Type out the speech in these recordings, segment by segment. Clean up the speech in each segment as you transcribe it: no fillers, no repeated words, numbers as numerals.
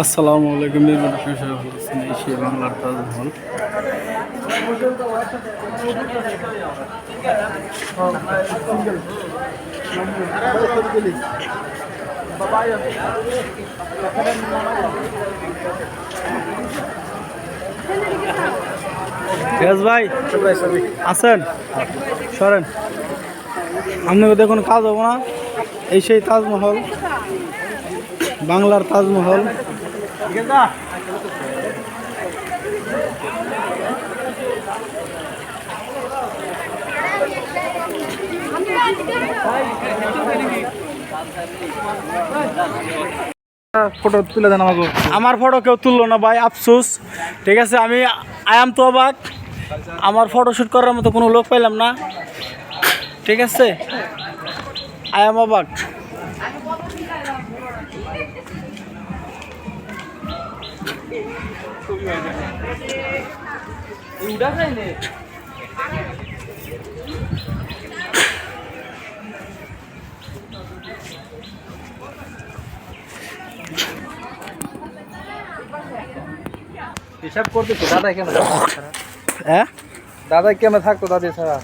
আসসালামু আলাইকুম এশিয়া বাংলার তাজমহল। ভাই আছেন সরেন, আপনাকে দেখুন কাজ হবো না। এই সেই তাজমহল, বাংলার তাজমহল। ফটো তুলে দেন আমাকে। আমার ফটো কেউ তুললো না ভাই, আফসোস। ঠিক আছে, আমি আয়াম তো অবাক, আমার ফটো শ্যুট করার মতো কোনো লোক পাইলাম না। ঠিক আছে, আয়াম অবাক। হিসাব করতেছি দাদা কেন, হ্যাঁ দাদা কেমন থাকতো দাদি ছাড়া।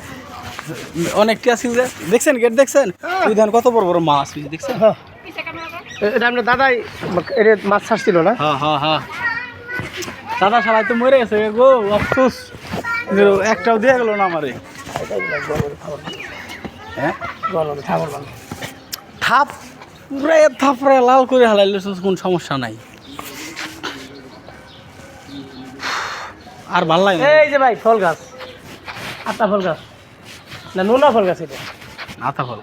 অনেকটি আছিল যে, দেখছেন গেট দেখছেন, ওই ধান কত বড় বড় মাছ দেখছেন। এটা আপনার দাদাই মাছ ছাড়ছিল না? হ্যাঁ হ্যাঁ হ্যাঁ, দাদা সবাই তো মরে গেছে গো, আফসোস। একটাও দিয়ে গেল না আমারে। হ্যাঁ থাপ পুরো থাপড়ে লাল করে হালাইল, কোন সমস্যা নাই। আর ভাল লাগে না। এই যে ভাই ফল গাছ, আতা ফল গাছ না নোনা ফল গাছ? এটা আতা ফল,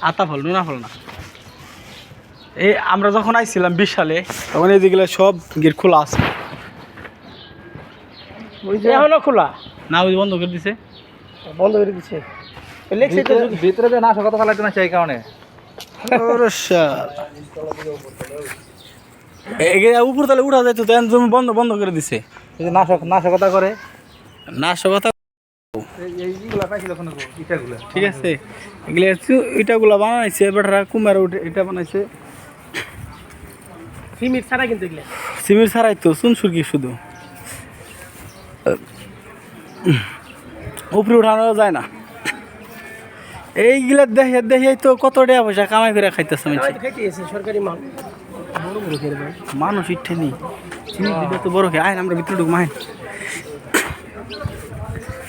আতা ফল, নোনা ফল না। এই আমরা যখন আইছিলাম 20 সালে, তখন এই যেগুলো সব গেট খোলা আছে। এখনো খোলা না, ওই বন্ধ করে দিছে। বন্ধ করে দিচ্ছে। লেখছে তো ভিতরে যে না কথা চালাইতে না সেই কারণে। উপর তাহলে উঠা যাইতো, তুমি বন্ধ বন্ধ করে দিছে। এই যে নাশকতা করে, নাশকতা। এইগুলা পাইছিল কোনো ইটাগুলা। ঠিক আছে, এগুলো ইটাগুলা বানাইছে বেটারা, কুমার এটা বানাইছে। সিমিট ছাড়া কিন্তু এগুলা সিমেন্ট ছাড়াই তো, চুনসুরকি শুধু। উপরে উঠানো যায় না। এইগুলা দেখে দেখে তো কত টাকা পয়সা কামাই করে খাইতেছে সরকারি মাল। মানুষ ইচ্ছে নেই, তো বড় খেয়ে আইন, আমরা ভিতরে ঢুকবো। আইন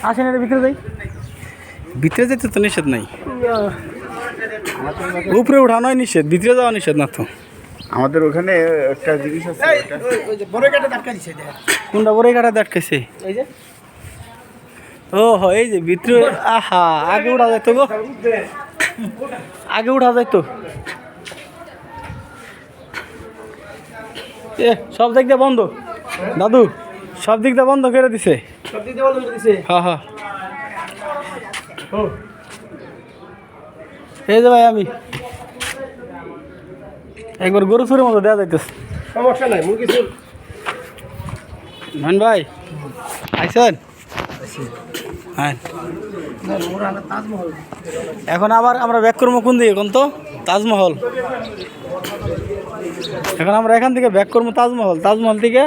আসেন, এর ভিতরে যাই। ভিতরে যেতে তো নিষেধ নাই, উপরে উঠানোই নিষেধ, ভিতরে যাওয়া নিষেধ না তো। আমাদের ওখানে একটা জিনিস আছে, কোনটা বড় কাটা আটকাইছে? ও এই যে ভিতরে। আহা, আগে উঠা যাইতো গো, আগে উঠা যাইতো। সব দিক দিয়ে বন্ধ দাদু, সব দিক দিয়ে বন্ধ করে দিছে। হ্যাঁ হ্যাঁ, এই যে ভাই আমি একবার গরু চুরের মতো দেওয়া যাইতেছে। সমস্যা নাই, মুরগি চুর। মান ভাই আইসেন? হ্যাঁ, এখন আবার আমরা ব্যাক করবো কোন দিকে কোন তো? তাজমহল। এখন আমরা এখান থেকে ব্যাক করবো তাজমহল, তাজমহল থেকে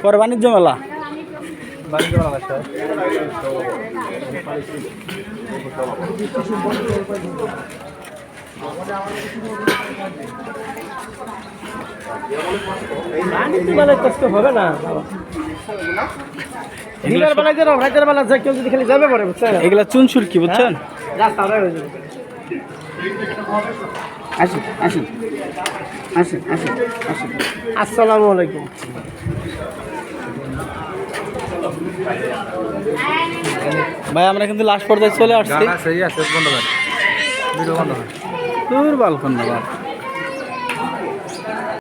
পরে বাণিজ্য মেলা। মেলায় কষ্ট হবে না, দিনের বেলায় যেরকম রাতের বেলা যে কেউ যদি খালি যাবে পরে, বুঝছেন? এগুলা চুনসুর কি বুঝছেন? রাস্তা হয়ে যাবে। আসুন আসুন আসুন আসুন আসুন। আসসালামু আলাইকুম। ভাই আমরা কিন্তু লাস্ট পর্যায়ে চলে আসছি। সেই আছে বন্ধ করে, ভিডিও বন্ধ করে। দূর বালকন না।